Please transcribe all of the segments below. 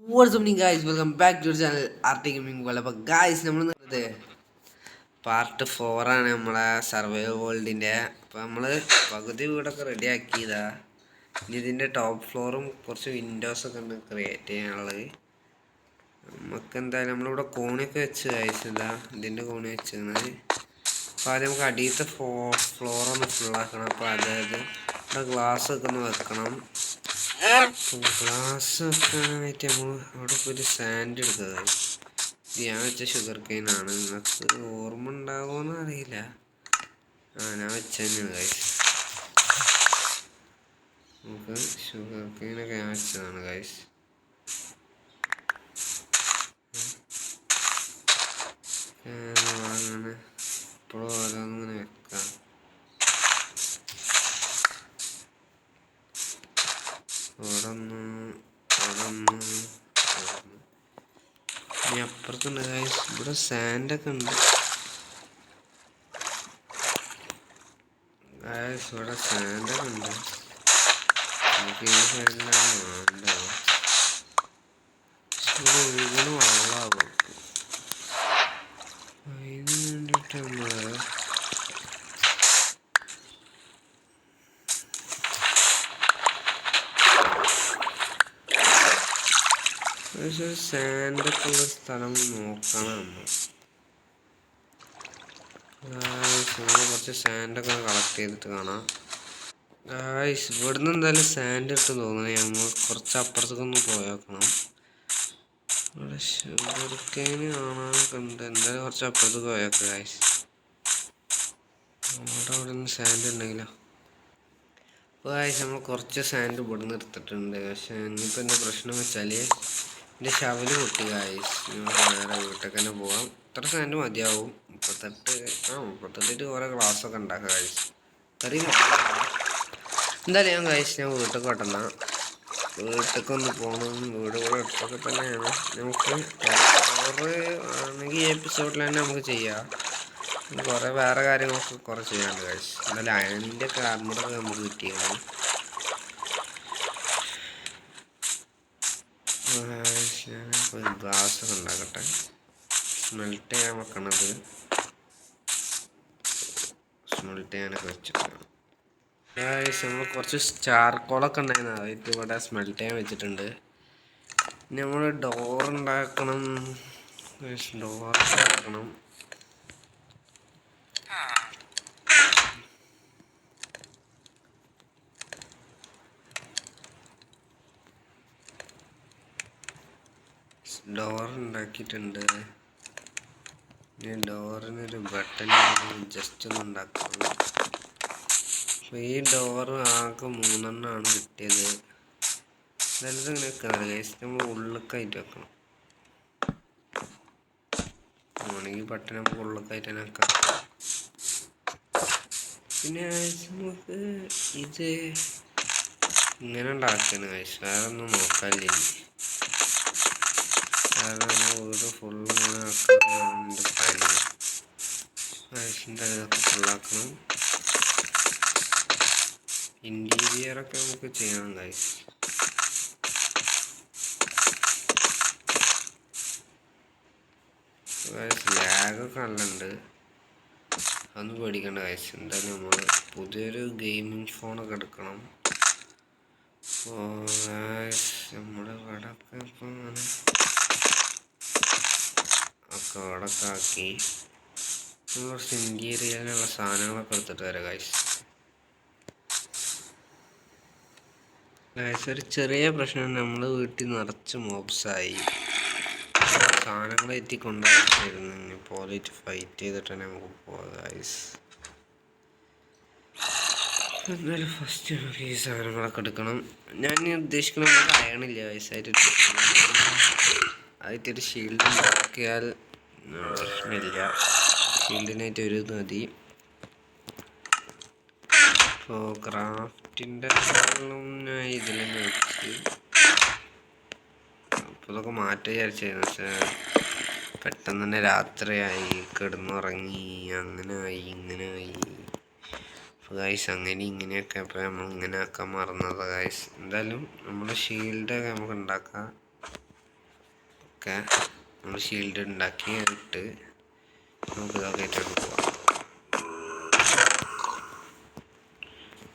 What's up guys, welcome back to your channel RT Gaming പോലെ. അപ്പോൾ guys നമ്മൾ part 4 ആണ് നമ്മളെ സർവൈവൽ വേൾഡിൻ്റെ. അപ്പോൾ നമ്മൾ പകുതി വീടൊക്കെ റെഡി ആക്കിയതാ. ഇനി ഇതിൻ്റെ ടോപ്പ് ഫ്ലോറും കുറച്ച് വിൻഡോസൊക്കെ ഉണ്ട് ക്രിയേറ്റ് ചെയ്യാനുള്ളത്. നമുക്ക് എന്തായാലും നമ്മളിവിടെ കോണിയൊക്കെ വെച്ച് ഗായ്സ്, ഇതാ ഇതിൻ്റെ കോണി വെച്ചിരുന്നത്. അപ്പോൾ ആദ്യം നമുക്ക് അടിയത്തെ ഫ്ലോറൊന്ന് ഫുള്ളാക്കണം. അപ്പോൾ അതായത് ഇവിടെ ഗ്ലാസ്സൊക്കെ ഒന്ന് വെക്കണം. ഗ്ലാസ് വെക്കാനായിട്ട് നമ്മൾ അവിടെ പോയിട്ട് സാൻഡ് എടുത്തത്. ഇത് ഞാൻ വെച്ച ഷുഗർ കെയിനാണ്. നിങ്ങൾക്ക് ഓർമ്മ ഉണ്ടാകുമോയെന്ന് അറിയില്ല. ഞാൻ വെച്ച തന്നെയാണ് ഗൈസ്. നമുക്ക് ഷുഗർ കെയിനൊക്കെ ഞാൻ വെച്ചതാണ് ഗൈസ്. അങ്ങനെ ഇപ്പോഴും ഓരോന്നിങ്ങനെ വെക്കാം. ഇനി അപ്പുറത്തുണ്ട് ഗൈസ്, ഇവിടെ സാൻഡൊക്കെ ഉണ്ട് ഗൈസ്. ഇവിടെ സാൻഡൊക്കെ ഉണ്ട്. നമുക്ക് ഈ സൈഡിലാണ് വേണ്ടത്. ഇവിടെ ഒഴുകുന്ന വെള്ളമാകും. അതിന് വേണ്ടിയിട്ട് നമ്മള് സാൻഡൊക്കെ ഉള്ള സ്ഥലം നോക്കണം. നമ്മൾ കുറച്ച് സാൻഡൊക്കെ കളക്ട് ചെയ്തിട്ട് കാണാം ഗായ്സ്. ഇവിടുന്ന് എന്തായാലും സാൻഡ് ഇട്ട് തോന്നുന്നു. നമ്മൾ കുറച്ച് അപ്പുറത്തേക്കൊന്ന് പോയി നോക്കണം. ഇവിടെ ഷുഗർ കെയിന് കാണാനൊക്കെ ഉണ്ട്. എന്തായാലും കുറച്ച് അപ്പുറത്തേക്ക് പോയേക്കാം ഗായ്സ്. അവിടെ നിന്ന് സാൻഡ് ഉണ്ടെങ്കിലോ. അപ്പോൾ ഗായ്സ് നമ്മൾ കുറച്ച് സാൻഡ് ഇവിടുന്ന് എടുത്തിട്ടുണ്ട്. പക്ഷേ ഇനിയിപ്പോൾ എന്താ പ്രശ്നം വെച്ചാൽ എൻ്റെ ഷവല് പൊട്ടി ഗായ്സ്. നേരെ വീട്ടിലേക്ക് തന്നെ പോവാം. ഇത്ര സാൻഡ് മതിയാവും. 38 കുറേ ഗ്ലാസ്സൊക്കെ ഉണ്ടാക്കുക ഗായ്സ്. അറിയില്ല എന്തായാലും ഞാൻ ഗായ്സ് ഞാൻ വീട്ടിലേക്ക് വെട്ടണ. വീട്ടിലേക്കൊന്ന് പോകണം. വീട് കൂടെ അടുത്തൊക്കെ തന്നെയാണ്. നമുക്ക് ആണെങ്കിൽ ഈ എപ്പിസോഡിൽ തന്നെ നമുക്ക് ചെയ്യാം. കുറേ വേറെ കാര്യങ്ങളൊക്കെ കുറേ ചെയ്യാനുണ്ട് ഗായ്സ്. എന്തായാലും അതിൻ്റെ കാർമറൊക്കെ നമുക്ക് കിട്ടിയാണ്. ഗ്ലാസ്സൊക്കെ ഉണ്ടാക്കട്ടെ. സ്മെൽറ്റ് ചെയ്യാൻ വെക്കണത്. സ്മെൽറ്റ് ചെയ്യാനൊക്കെ വെച്ചിട്ടുണ്ട് ഗായ്സ്. നമ്മൾ കുറച്ച് ചാർക്കോളൊക്കെ ഉണ്ടായിരുന്നു. അതായത് ഇവിടെ സ്മെൽറ്റ് ചെയ്യാൻ വെച്ചിട്ടുണ്ട്. ഇനി നമ്മൾ ഡോർ ഉണ്ടാക്കണം. ഡോർ ഉണ്ടാക്കിയിട്ടുണ്ട്. ഇനി ഡോറിനൊരു ബട്ടൺ ജസ്റ്റ് ഒന്ന് ഉണ്ടാക്കണം. അപ്പോൾ ഈ ഡോറ് ആകെ 3 എണ്ണമാണ് കിട്ടിയത്. നല്ലത് ഇങ്ങനെ വെക്കുന്നത് ഗൈസ്. നമ്മൾ ഉള്ളിലേക്കായിട്ട് വെക്കണം. ആണെങ്കിൽ ബട്ടൺ നമുക്ക് ഉള്ളിലേക്കായിട്ട് തന്നെ വെക്കാം. പിന്നെ നമുക്ക് ഇത് ഇങ്ങനെ ഉണ്ടാക്കണം ഗൈസ്. വേറെ ഒന്നും നോക്കാനില്ല. കാരണം നമ്മൾ വീട് ഫുള്ള് ഇങ്ങനെ ആക്കാനാണ് എൻ്റെ പ്ലാനിങ്. ഇതൊക്കെ ഫുള്ളാക്കണം. ഇൻറ്റീരിയറൊക്കെ നമുക്ക് ചെയ്യണം ഗൈസ്. ലാഗൊക്കെ നല്ലുണ്ട്. അതൊന്നും പേടിക്കേണ്ട ഗൈസ്. എന്തായാലും നമ്മൾ പുതിയൊരു ഗെയിമിംഗ് ഫോണൊക്കെ എടുക്കണം. അപ്പോൾ നമ്മുടെ ഇവിടെയൊക്കെ ഇപ്പം അങ്ങനെ ഒക്കെ അവിടെയൊക്കെ ആക്കി കുറച്ച് ഇൻറ്റീരിയറിനുള്ള സാധനങ്ങളൊക്കെ എടുത്തിട്ട് വരാം ഗൈസ്. ഗൈസ് ഒരു ചെറിയ പ്രശ്നം, നമ്മൾ വീട്ടിൽ നിറച്ച് മോബ്സായി. സാധനങ്ങൾ എത്തിക്കൊണ്ടായിരുന്നു. ഇനി പോയിട്ട് ഫൈറ്റ് ചെയ്തിട്ട് തന്നെ നമുക്ക് പോകാം ഗൈസ്. എന്നാലും ഫസ്റ്റ് നമുക്ക് ഈ സാധനങ്ങളൊക്കെ എടുക്കണം. ഞാൻ ഉദ്ദേശിക്കുന്നത് നമുക്ക് അയണില്ല ഗൈസ്. ആയിട്ടൊരു ഷീൽഡ് ഉണ്ടാക്കിയാൽ പ്രശ്നമില്ല. ഷീൽഡിനായിട്ട് ഒരു മതി. ഇപ്പോൾ ക്രാഫ്റ്റിൻ്റെ ഞാൻ ഇതിൽ തന്നെ വെച്ച് അപ്പോൾ ഇതൊക്കെ മാറ്റി വിചാരിച്ചായിരുന്നു. പക്ഷേ പെട്ടെന്ന് തന്നെ രാത്രിയായി, കിടന്നുറങ്ങി, അങ്ങനെ ആയി ഇങ്ങനെ ആയി. അപ്പോൾ ഗൈസ് അങ്ങനെ ഇങ്ങനെയൊക്കെ അപ്പോൾ നമ്മൾ ഇങ്ങനെ ആക്കാൻ മറന്നത് ഗൈസ്. എന്തായാലും നമ്മുടെ ഷീൽഡൊക്കെ നമുക്ക് ഉണ്ടാക്കാം. ഓക്കെ, നമ്മൾ ഷീൽഡ് ഉണ്ടാക്കി ഇട്ട് നമുക്ക് ഇതൊക്കെ ആയിട്ടാണ് പോവാം.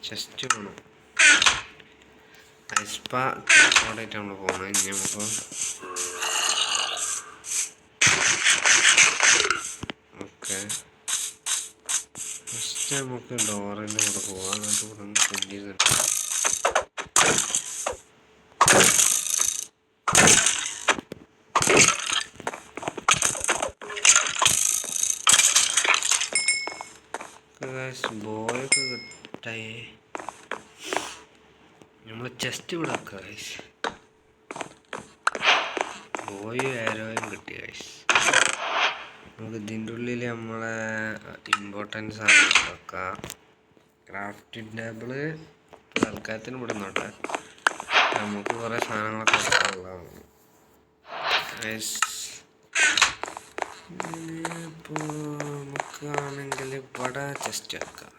ചെസ്റ്റ് വേണം, ഐസ്പാടായിട്ട് നമ്മൾ പോകണം. ഇനി നമുക്ക് ഓക്കെ ഫസ്റ്റ് നമുക്ക് ഡോറിൻ്റെ കൂടെ പോവാം. എന്നിട്ട് ഇവിടെ നിന്ന് കൊണ്ടിരുന്നിട്ട് ബോയൊക്കെ കിട്ടായി. നമ്മൾ ചെസ്റ്റ് ഇവിടെ വെക്കുക ഗൈസ്. ബോയും ആരോയും കിട്ടി ഗൈസ്. നമുക്ക് ഇതിൻ്റെ ഉള്ളിൽ നമ്മളെ ഇമ്പോർട്ടൻറ്റ് സാധനം വെക്കാം. ക്രാഫ്റ്റിംഗ് ടേബിള് തൽക്കാലത്തിന് ഇവിടെ നോട്ടെ, നമുക്ക് കുറേ സാധനങ്ങളൊക്കെ വെക്കാനുള്ളതാണ്. ഇപ്പോൾ നമുക്കാണെങ്കിൽ ഇവിടെ ചെസ്റ്റ് വെക്കാം.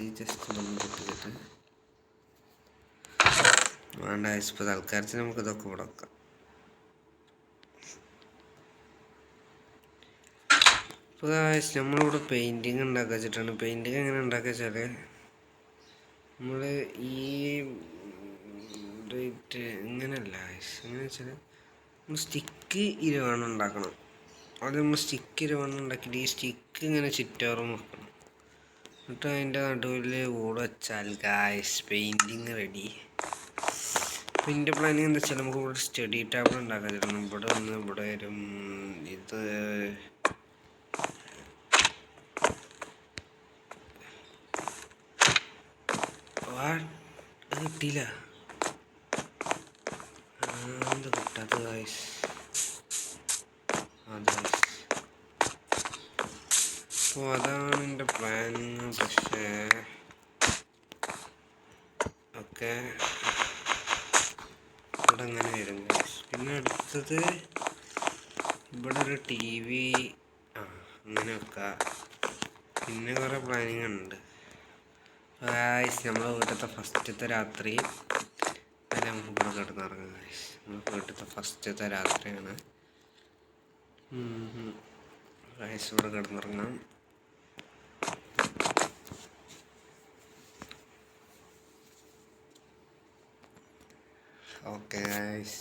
ഈ ചെസ്റ്റ് നമ്മൾ കിട്ടിയിട്ട് വേണ്ട. ഇപ്പോൾ തൽക്കാലത്തിന് നമുക്ക് ഇതൊക്കെ ഇവിടെ വെക്കാം. ഇപ്പോൾ നമ്മളിവിടെ പെയിൻറ്റിങ് ഉണ്ടാക്കുക വെച്ചിട്ടാണ്. പെയിൻറ്റിങ് എങ്ങനെ ഉണ്ടാക്കുക വെച്ചാൽ നമ്മൾ ഈ ഇങ്ങനെയല്ല, എങ്ങനെ വെച്ചാൽ നമ്മൾ സ്റ്റിക്ക് 20 ഉണ്ടാക്കണം. അത് നമ്മൾ സ്റ്റിക്ക് 20 ഉണ്ടാക്കിയിട്ട് ഈ സ്റ്റിക്ക് ഇങ്ങനെ ചുറ്റാറും വെക്കണം. എന്നിട്ട് അതിൻ്റെ നടുവിൽ ഓട് വെച്ചാൽ ഗായ്സ് പെയിൻറ്റിങ് റെഡി. അപ്പോൾ ഇതിൻ്റെ പ്ലാനിങ് എന്താ വെച്ചാൽ നമുക്ക് ഇവിടെ സ്റ്റഡി ടേബിൾ ഉണ്ടാക്കാൻ വെച്ചിട്ടാണ്. ഇവിടെ വന്ന് ഇവിടെ വരും. ഇത് കിട്ടിയില്ല, എന്താ കിട്ടാത്ത ഗായ്സ്. അപ്പോൾ അതാണ് എൻ്റെ പ്ലാനിങ്. പക്ഷേ ഓക്കെ ഇവിടെ അങ്ങനെ വരും ഗായ്സ്. പിന്നെ അടുത്തത് ഇവിടെ ഒരു TV അങ്ങനെ വെക്കാം. പിന്നെ കുറേ പ്ലാനിങ് ഉണ്ട് ഗായ്സ്. നമ്മളെ വീട്ടിലത്തെ ഫസ്റ്റത്തെ രാത്രി അല്ല, നമുക്ക് ഇവിടെ കിടന്നിറങ്ങാം ഗായ്സ്. നമ്മളെ വീട്ടിലത്തെ ഫസ്റ്റത്തെ രാത്രിയാണ് ഗായ്സ്. ഇവിടെ കിടന്നിറങ്ങാം. Okay guys.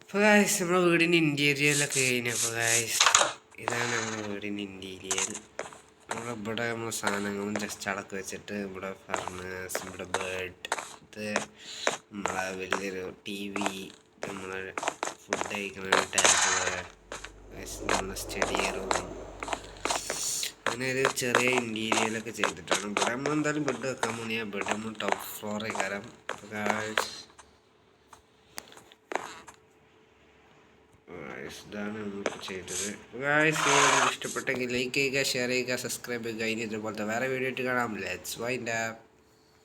അപ്പോൾ ഗായ്സ് നമ്മുടെ വീടിൻ്റെ ഇൻറ്റീരിയലൊക്കെ കഴിഞ്ഞപ്പോൾ ഗായ്സ് ഇതാണ് നമ്മുടെ വീടിൻ്റെ ഇൻറ്റീരിയൽ. നമ്മളിവിടെ നമ്മൾ സാധനങ്ങളും ജസ്റ്റ് അടക്കി വെച്ചിട്ട് ഇവിടെ ഫർണസ്, ഇവിടെ ബേഡ്, ഇത് നമ്മളെ വലിയൊരു TV, നമ്മളെ ഫുഡ് കഴിക്കുന്ന ടേബിള്, നമ്മളെ സ്റ്റഡി റൂം, അങ്ങനെ ഒരു ചെറിയ ഇൻറ്റീരിയലൊക്കെ ചെയ്തിട്ടാണ്. ഇവിടെ നമ്മൾ എന്തായാലും ബെഡ് വെക്കാൻ പോണിയാൽ ബെഡ് നമ്മൾ ടോപ്പ് ഫ്ലോറിൽ കയറാം. ഇതാണ് നമുക്ക് ചെയ്തത് ഗായ്സ്. ഇഷ്ടപ്പെട്ടെങ്കിൽ ലൈക്ക് ചെയ്യുക, ഷെയർ ചെയ്യുക, സബ്സ്ക്രൈബ് ചെയ്യുക. ഇനി ഇതുപോലത്തെ വേറെ വീഡിയോ ആയിട്ട് കാണാം. Let's wind up.